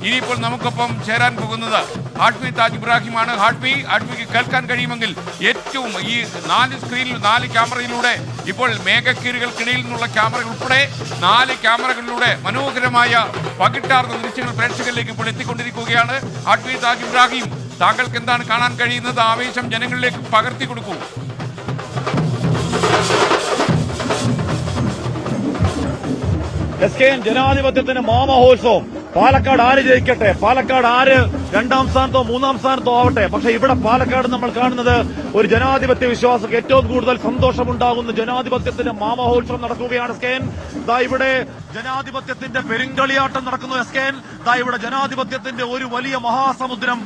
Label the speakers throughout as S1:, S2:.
S1: ഇനിയിപ്പോൾ നമുക്കൊപ്പം ചേരാൻ പോകുന്നത് ഹാഷ്മി താജ് ഇബ്രാഹിമാണ്. ഹാഷ്മിക്ക് കേൾക്കാൻ കഴിയുമെങ്കിൽ ഏറ്റവും ഈ 4 സ്ക്രീനിൽ 4 ക്യാമറയിലൂടെ ഇപ്പോൾ മേഘക്കീറുകൾക്കിടയിൽ നിന്നുള്ള ക്യാമറകൾ ഉൾപ്പെടെ 4 ക്യാമറകളിലൂടെ മനോഹരമായ പകിട്ടാർന്ന ദൃശ്യങ്ങൾ പ്രേക്ഷകരിലേക്ക് ഇപ്പോൾ എത്തിക്കൊണ്ടിരിക്കുകയാണ്. ഹാഷ്മി താജ് ഇബ്രാഹിം, താങ്കൾക്ക് എന്താണ് കാണാൻ കഴിയുന്നത്? ആവേശം ജനങ്ങളിലേക്ക് പകർത്തി കൊടുക്കൂ.
S2: ജനാധിപത്യത്തിന്റെ മാമഹോത്സവം. പാലക്കാട് ആര് ജയിക്കട്ടെ, പാലക്കാട് ആര് 2ാം സ്ഥാനത്തോ 3ാം സ്ഥാനത്തോ ആവട്ടെ, പക്ഷെ ഇവിടെ പാലക്കാട് നമ്മൾ കാണുന്നത് ഒരു ജനാധിപത്യ വിശ്വാസിക്ക് ഏറ്റവും കൂടുതൽ സന്തോഷമുണ്ടാകുന്ന ജനാധിപത്യത്തിന്റെ മാമഹോത്സവം നടക്കുകയാണ്. ഇവിടെ ജനാധിപത്യത്തിന്റെ പെരുങ്കളിയാട്ടം നടക്കുന്നു. ഇവിടെ ജനാധിപത്യത്തിന്റെ ഒരു വലിയ മഹാസമുദ്രം,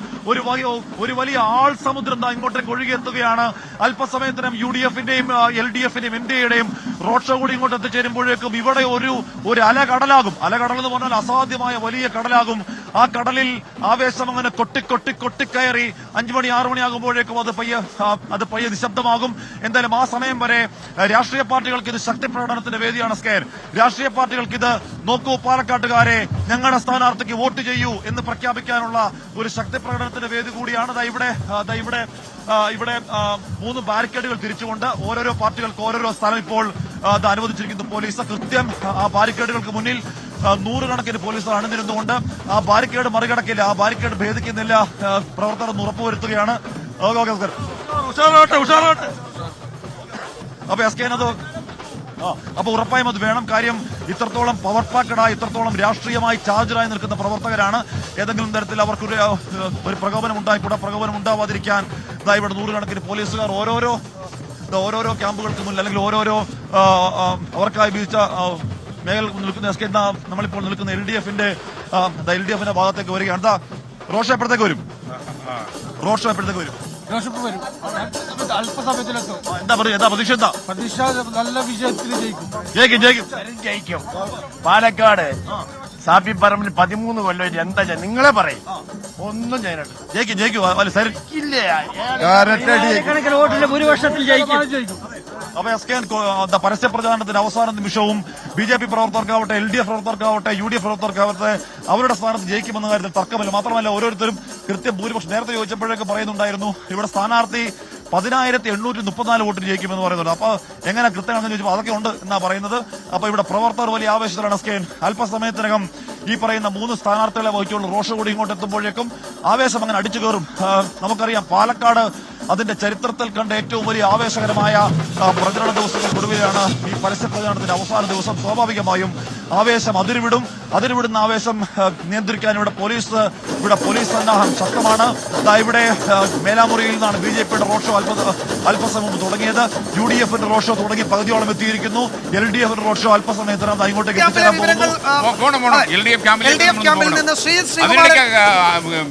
S2: ഒരു വലിയ ആൾ സമുദ്രം ഇങ്ങോട്ടേക്ക് ഒഴുകിയെത്തുകയാണ്. അല്പസമയത്തിനും UDF-ന്റെയും LDF-ന്റെയും ഇന്ത്യയുടെയും റോഡ് ഷോ കൂടി ഇങ്ങോട്ട് എത്തിച്ചേരുമ്പോഴേക്കും ഇവിടെ ഒരു അലകടലാകും. അലകടൽ എന്ന് പറഞ്ഞാൽ അസാധ്യമായ വലിയ കടലാകും. ആ കടലിൽ ആവേശം അങ്ങനെ കൊട്ടിക്കയറി 5 മണി 6 മണിയാകുമ്പോഴേക്കും അത് പയ്യെ നിശബ്ദമാകും. എന്തായാലും ആ സമയം വരെ രാഷ്ട്രീയ പാർട്ടികൾക്ക് ഇത് ശക്തി പ്രകടനത്തിന്റെ വേദിയാണ്. രാഷ്ട്രീയ പാർട്ടികൾക്ക് ഇത് നോക്കൂ പാലക്കാട്ടുകാരെ, ഞങ്ങളുടെ സ്ഥാനാർത്ഥിക്ക് വോട്ട് ചെയ്യൂ എന്ന് പ്രഖ്യാപിക്കാനുള്ള ഒരു ശക്തി പ്രകടനത്തിന്റെ വേദി കൂടിയാണ്. ഇവിടെ 3 ബാരിക്കേഡുകൾ തിരിച്ചുകൊണ്ട് ഓരോരോ പാർട്ടികൾക്ക് ഓരോരോ സ്ഥലം ഇപ്പോൾ അനുവദിച്ചിരിക്കുന്നു പോലീസ്. കൃത്യം ആ ബാരിക്കേഡുകൾക്ക് മുന്നിൽ 100 കണക്കിന് പോലീസ് അണിനിരുന്നുകൊണ്ട് ആ ബാരിക്കേഡ് മറികടക്കില്ല, ആ ബാരിക്കേഡ് ഭേദിക്കുന്നില്ല പ്രവർത്തകർ ഉറപ്പുവരുത്തുകയാണ്. അപ്പൊ ഉറപ്പായും അത് വേണം. കാര്യം ഇത്രത്തോളം പവർ പാക്കഡായി, ഇത്രത്തോളം രാഷ്ട്രീയമായി ചാർജറായി നിൽക്കുന്ന പ്രവർത്തകരാണ്. ഏതെങ്കിലും തരത്തിൽ അവർക്ക് ഒരു പ്രകോപനം ഉണ്ടായിക്കൂടാ. പ്രകോപനം ഉണ്ടാവാതിരിക്കാൻ ഇവിടെ 100 കണക്കിന് പോലീസുകാർ ഓരോരോ ക്യാമ്പുകൾക്ക് മുന്നിൽ അല്ലെങ്കിൽ ഓരോരോ അവർക്കായി വീഴ്ച മേഖല നിൽക്കുന്ന നമ്മളിപ്പോൾ നിൽക്കുന്ന LDF-ന്റെ ഭാഗത്തേക്ക് വരികയാണ്. റോഡ് ഷോ എപ്പോഴത്തേക്ക് വരും?
S3: അല്പസമയത്തിലെത്തും.
S2: എന്താ പ്രതീക്ഷ?
S3: നല്ല വിജയത്തിൽ
S4: ജയിക്കും. പാലക്കാട് സാപ്പി പറമ്പിൽ 13 കൊല്ലം എന്താ നിങ്ങളെ പറയും, ഒന്നും
S2: ജയിക്കും.
S3: വോട്ടിന്റെ ഭൂരിപക്ഷത്തിൽ ജയിക്കും.
S2: അപ്പൊ പരസ്യ പ്രചാരണത്തിന്റെ അവസാന നിമിഷവും BJP പ്രവർത്തകർക്കാവട്ടെ, LDF പ്രവർത്തകർക്കാവട്ടെ, UDF പ്രവർത്തകർക്കാവട്ടെ അവരുടെ സ്ഥാനത്ത് ജയിക്കുമെന്ന കാര്യത്തിൽ തർക്കമില്ല. മാത്രമല്ല ഓരോരുത്തരും കൃത്യം ഭൂരിപക്ഷം നേരത്തെ ചോദിച്ചപ്പോഴൊക്കെ പറയുന്നുണ്ടായിരുന്നു ഇവിടെ സ്ഥാനാർത്ഥി 10,834 വോട്ടിന് ജയിക്കുമെന്ന് പറയുന്നുണ്ട്. അപ്പൊ എങ്ങനെ കൃത്യമാണെന്ന് ചോദിച്ചപ്പോൾ അതൊക്കെ ഉണ്ട് എന്നാ പറയുന്നത്. അപ്പൊ ഇവിടെ പ്രവർത്തകർ വലിയ ആവേശത്തിലാണ്. അല്പസമയത്തിനകം ഈ പറയുന്ന 3 സ്ഥാനാർത്ഥികളെ വഹിച്ചുകൊണ്ട് റോഡ് ഷോ കൂടി ഇങ്ങോട്ട് എത്തുമ്പോഴേക്കും ആവേശം അങ്ങനെ അടിച്ചു കയറും. നമുക്കറിയാം പാലക്കാട് അതിന്റെ ചരിത്രത്തിൽ കണ്ട ഏറ്റവും വലിയ ആവേശകരമായ പ്രചരണ ദിവസങ്ങൾക്കൊടുവിലാണ് ഈ പരസ്യ പ്രചരണത്തിന്റെ അവസാന ദിവസം. സ്വാഭാവികമായും ആവേശം അതിരുവിടുന്ന ആവേശം നിയന്ത്രിക്കാൻ ഇവിടെ പോലീസ് സന്നാഹം ശക്തമാണ്. ഇവിടെ മേലാമുറിയിൽ നിന്നാണ് BJP-യുടെ റോഡ് ഷോ അല്പസമയം മുമ്പ് തുടങ്ങിയത്. UDF-ന്റെ റോഡ് ഷോ തുടങ്ങി പകുതിയോളം എത്തിയിരിക്കുന്നു. LDF-ന്റെ റോഡ് ഷോ അല്പസമയത്തിനകം ഇങ്ങോട്ടേക്ക് എത്തിച്ചേരാൻ പോകുന്നു.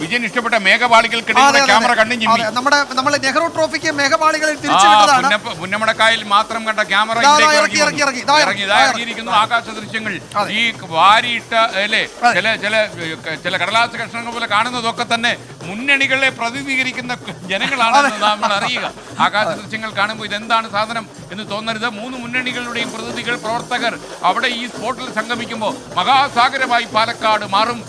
S1: വിജയൻ ഇഷ്ടപ്പെട്ട മേഘപാളികൾക്കിടയിൽ ക്യാമറ കണ്ണും ചിമ്മി.
S5: നമ്മുടെ നെഹ്റു ട്രോഫിക്ക് മേഘപാളികളിൽ തിരിച്ചുവിട്ടതാണ്.
S1: പുന്നമടക്കായൽ മാത്രം കണ്ട ക്യാമറ ഇറങ്ങിയിരിക്കുന്നു. ആകാശ ദൃശ്യങ്ങൾ ഈ വാരിയിട്ട അല്ലേ ചില കടലാസ് കഷ്ണങ്ങൾ പോലെ കാണുന്നതൊക്കെ തന്നെ മുന്നണികളെ പ്രതിനിധീകരിക്കുന്ന ജനങ്ങളാണെന്ന് നമ്മൾ അറിയുക. ആകാശ ദൃശ്യങ്ങൾ കാണുമ്പോൾ ഇതെന്താണ് സാധനം എന്ന് തോന്നരുത്. 3 മുന്നണികളുടെയും പ്രതിനിധികൾ, പ്രവർത്തകർ അവിടെ ഈ സ്പോട്ടിൽ സംഗമിക്കുമ്പോൾ മഹാസാഗരമായി പാലക്കാട് മാറും